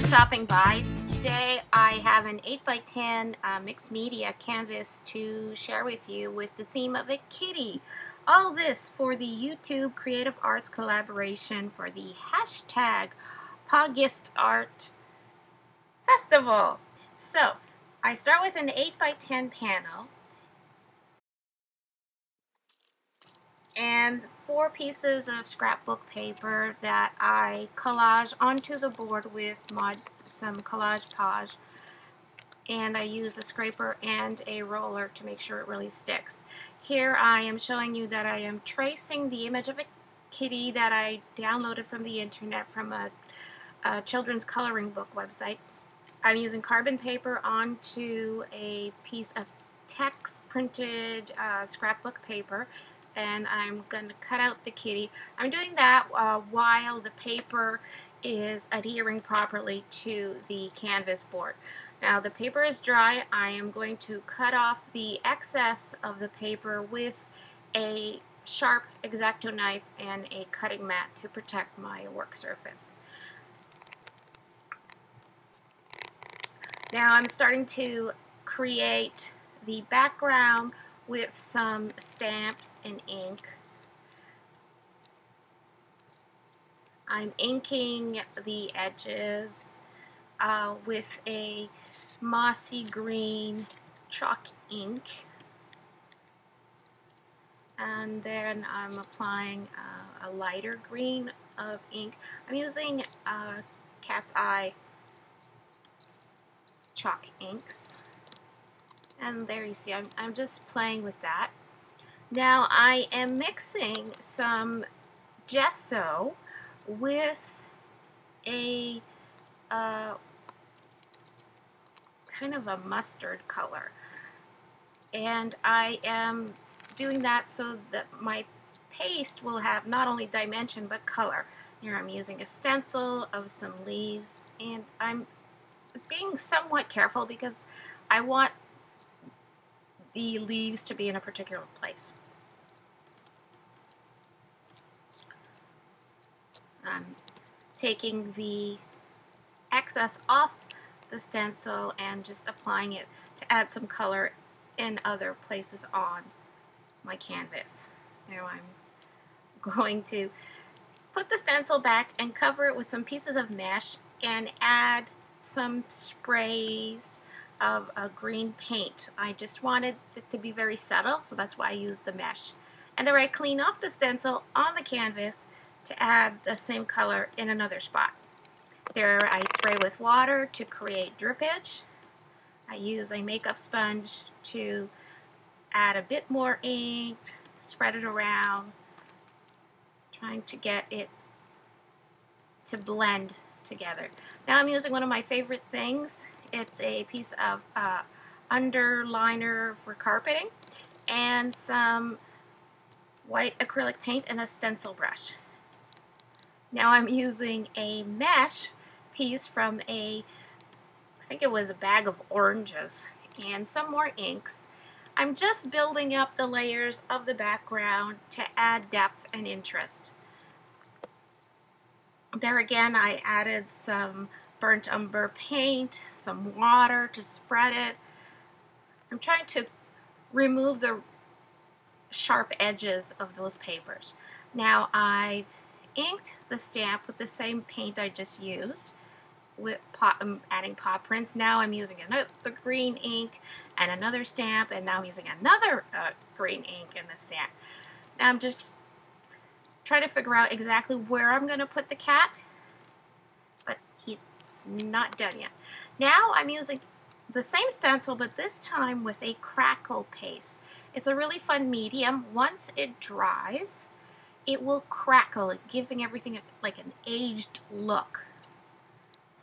stopping by. Today I have an 8x10 mixed media canvas to share with you with the theme of a kitty. All this for the YouTube Creative Arts collaboration for the hashtag pawgustart festival. So I start with an 8x10 panel and 4 pieces of scrapbook paper that I collage onto the board with some collage page, and I use a scraper and a roller to make sure it really sticks. Here I am showing you that I am tracing the image of a kitty that I downloaded from the internet from a children's coloring book website. I'm using carbon paper onto a piece of text printed scrapbook paper, and I'm going to cut out the kitty. I'm doing that while the paper is adhering properly to the canvas board. Now the paper is dry. I am going to cut off the excess of the paper with a sharp X-Acto knife and a cutting mat to protect my work surface. Now I'm starting to create the background with some stamps and ink. I'm inking the edges with a mossy green chalk ink, and then I'm applying a lighter green of ink. I'm using cat's eye chalk inks. And there you see, I'm just playing with that. Now I am mixing some gesso with a kind of a mustard color. And I am doing that so that my paste will have not only dimension but color. Here I'm using a stencil of some leaves, and I'm just being somewhat careful because I want the leaves to be in a particular place. I'm taking the excess off the stencil and just applying it to add some color in other places on my canvas. Now I'm going to put the stencil back and cover it with some pieces of mesh and add some sprays of a green paint. I just wanted it to be very subtle, so that's why I used the mesh. And then I clean off the stencil on the canvas to add the same color in another spot. There I spray with water to create drippage. I use a makeup sponge to add a bit more ink, spread it around, trying to get it to blend together. Now I'm using one of my favorite things. It's a piece of underliner for carpeting and some white acrylic paint and a stencil brush. Now I'm using a mesh piece from I think it was a bag of oranges, and some more inks. I'm just building up the layers of the background to add depth and interest. There again I added some burnt umber paint, some water to spread it. I'm trying to remove the sharp edges of those papers. Now I've inked the stamp with the same paint I just used. I'm adding paw prints. Now I'm using another green ink and another stamp, and now I'm using another green ink in the stamp. Now I'm just trying to figure out exactly where I'm going to put the cat, but he's not done yet. Now I'm using the same stencil, but this time with a crackle paste. It's a really fun medium. Once it dries, it will crackle, giving everything like an aged look.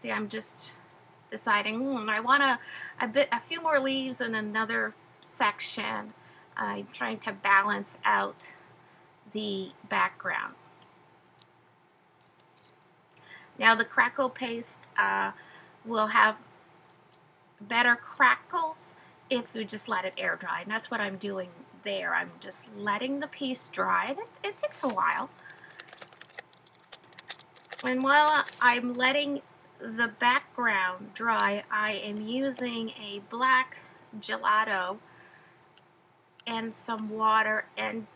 See, I'm just deciding, I want a few more leaves in another section. I'm trying to balance out the background. Now the crackle paste will have better crackles if you just let it air dry, and that's what I'm doing there. I'm just letting the piece dry. It takes a while. And while I'm letting the background dry, I am using a black gelato and some water and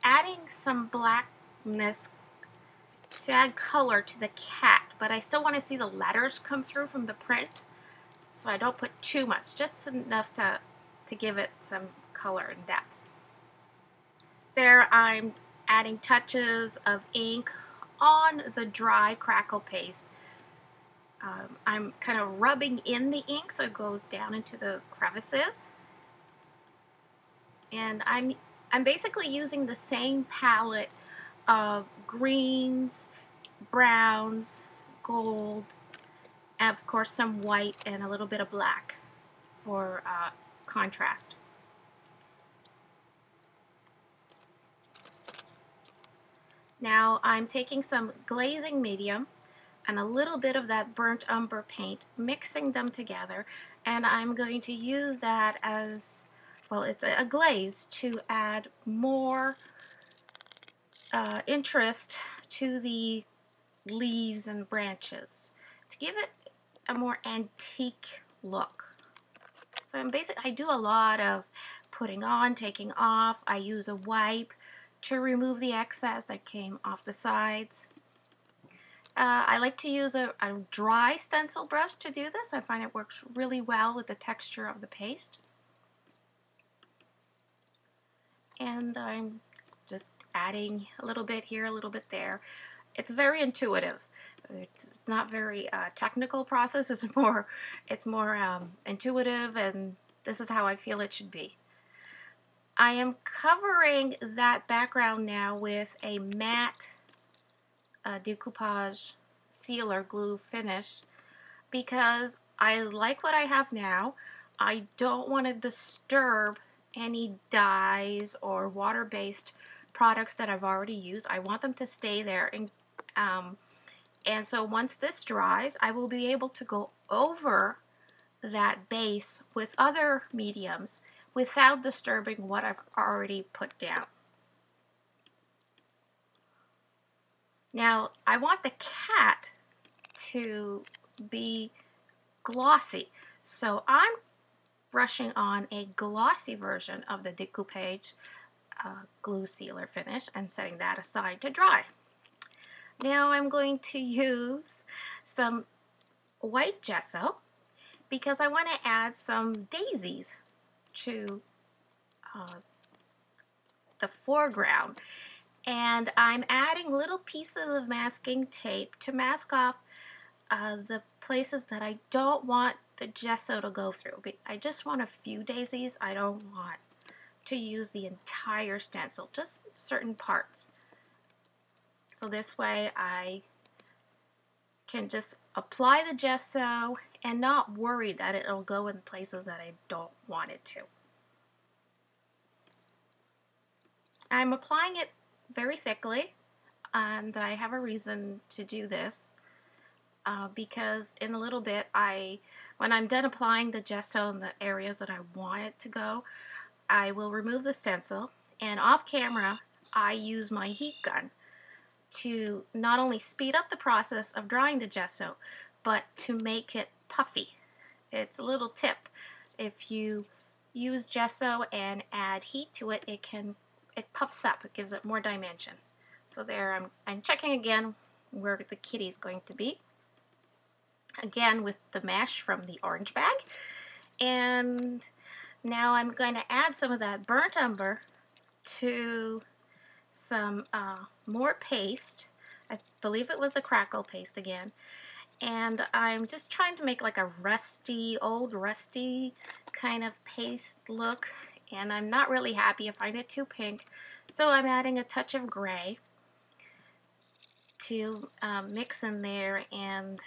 adding some blackness to add color to the cat, but I still want to see the letters come through from the print, so I don't put too much, just enough to give it some color and depth. There I'm adding touches of ink on the dry crackle paste. I'm kind of rubbing in the ink so it goes down into the crevices. And I'm basically using the same palette of greens, browns, gold, and of course some white and a little bit of black for contrast. Now I'm taking some glazing medium and a little bit of that burnt umber paint, mixing them together, and I'm going to use that as, well, it's a glaze to add more interest to the leaves and branches, to give it a more antique look. So I do a lot of putting on, taking off. I use a wipe to remove the excess that came off the sides. I like to use a dry stencil brush to do this. I find it works really well with the texture of the paste. And I'm just adding a little bit here, a little bit there. It's very intuitive. It's not very technical process. It's more intuitive, and this is how I feel it should be. I am covering that background now with a matte Decou-Page sealer glue finish because I like what I have now. I don't want to disturb any dyes or water-based products that I've already used. I want them to stay there, and so once this dries, I will be able to go over that base with other mediums without disturbing what I've already put down. Now, I want the cat to be glossy, so I'm brushing on a glossy version of the Decou-Page glue sealer finish and setting that aside to dry. Now I'm going to use some white gesso because I want to add some daisies to the foreground. And I'm adding little pieces of masking tape to mask off the places that I don't want the gesso to go through. I just want a few daisies. I don't want to use the entire stencil, just certain parts. So this way I can just apply the gesso and not worry that it'll go in places that I don't want it to. I'm applying it very thickly, and I have a reason to do this because in a little bit, when I'm done applying the gesso in the areas that I want it to go, I will remove the stencil, and off camera I use my heat gun to not only speed up the process of drying the gesso, but to make it puffy. It's a little tip. If you use gesso and add heat to it, it puffs up. It gives it more dimension. So there, I'm checking again where the kitty's going to be. Again with the mesh from the orange bag. And now I'm going to add some of that burnt umber to some more paste. I believe it was the crackle paste again. And I'm just trying to make like a old rusty kind of paste look. And I'm not really happy. I find it too pink. So I'm adding a touch of gray to mix in there. And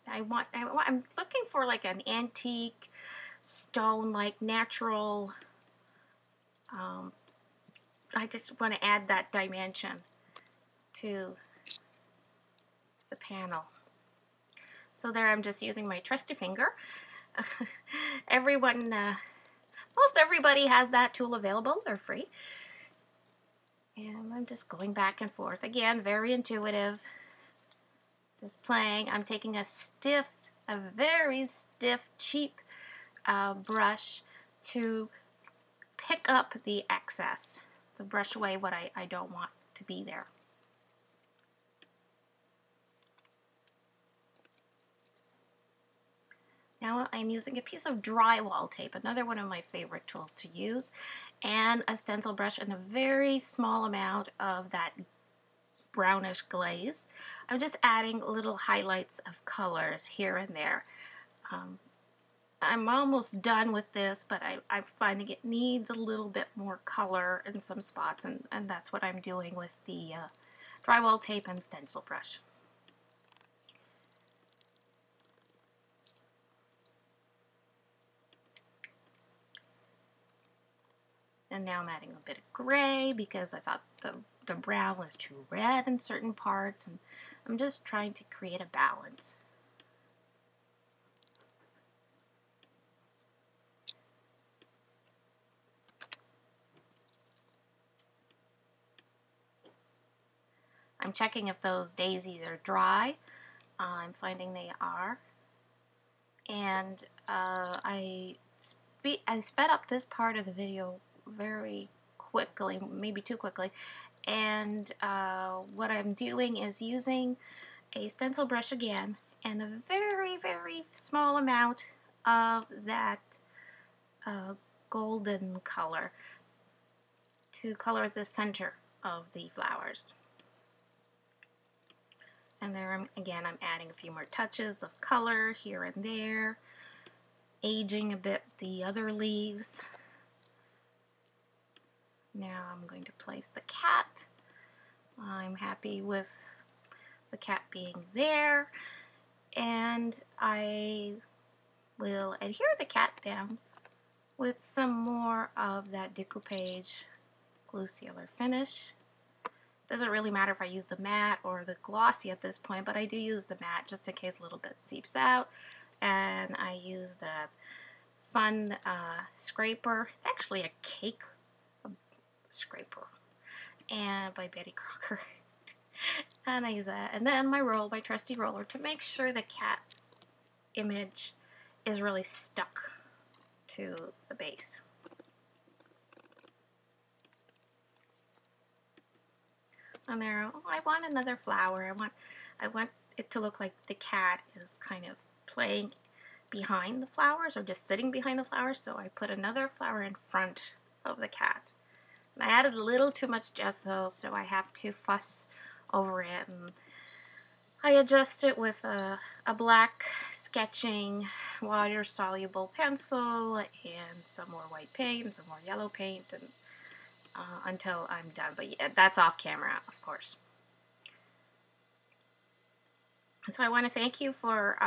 I'm looking for like an antique stone, like natural. I just want to add that dimension to the panel. So there, I'm just using my trusty finger. Most everybody has that tool available. They're free. And I'm just going back and forth. Again, very intuitive. Just playing. I'm taking a very stiff, cheap brush to pick up the excess, to brush away what I don't want to be there. Now I'm using a piece of drywall tape, another one of my favorite tools to use, and a stencil brush and a very small amount of that brownish glaze. I'm just adding little highlights of colors here and there. I'm almost done with this, but I'm finding it needs a little bit more color in some spots, and that's what I'm doing with the drywall tape and stencil brush. And now I'm adding a bit of gray because I thought the brown was too red in certain parts, and I'm just trying to create a balance. I'm checking if those daisies are dry. I'm finding they are. And I sped up this part of the video very quickly, maybe too quickly. And what I'm doing is using a stencil brush again and a very, very small amount of that golden color to color the center of the flowers. And there, again, I'm adding a few more touches of color here and there, aging a bit the other leaves. Now I'm going to place the cat. I'm happy with the cat being there, and I will adhere the cat down with some more of that Decou-Page glue sealer finish. Doesn't really matter if I use the matte or the glossy at this point, but I do use the matte just in case a little bit seeps out. And I use the fun scraper. It's actually a cake scraper, and by Betty Crocker. And I use that. And then my trusty roller, to make sure the cat image is really stuck to the base. And there, oh, I want another flower. I want it to look like the cat is kind of playing behind the flowers or just sitting behind the flowers. So I put another flower in front of the cat. And I added a little too much gesso, so I have to fuss over it. And I adjust it with a black sketching water-soluble pencil and some more white paint and some more yellow paint, and until I'm done. But yeah, that's off camera, of course. So I want to thank you for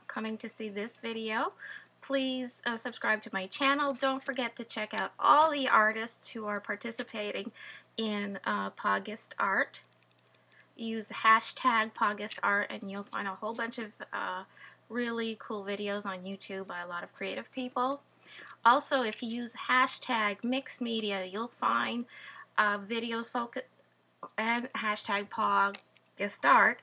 coming to see this video. Please subscribe to my channel. Don't forget to check out all the artists who are participating in pawgustart. Use the hashtag pawgustart and you'll find a whole bunch of really cool videos on YouTube by a lot of creative people. Also, if you use hashtag mixed media, you'll find videos and hashtag pawgustart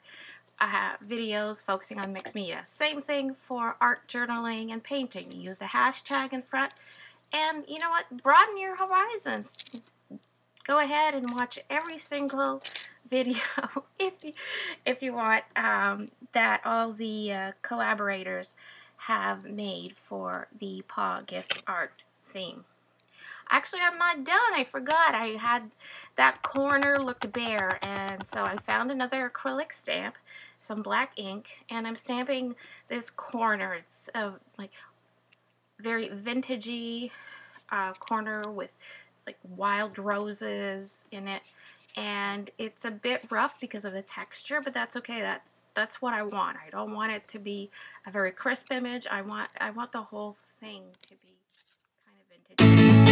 videos focusing on mixed media. Same thing for art journaling and painting. You use the hashtag in front, and you know what? Broaden your horizons. Go ahead and watch every single video if you want that all the collaborators have made for the pawgustart theme. Actually, I'm not done. I forgot. I had that corner looked bare, and so I found another acrylic stamp, some black ink, and I'm stamping this corner. It's like very vintagey corner with like wild roses in it, and it's a bit rough because of the texture, but that's okay. That's what I want. I don't want it to be a very crisp image. I want the whole thing to be kind of vintage.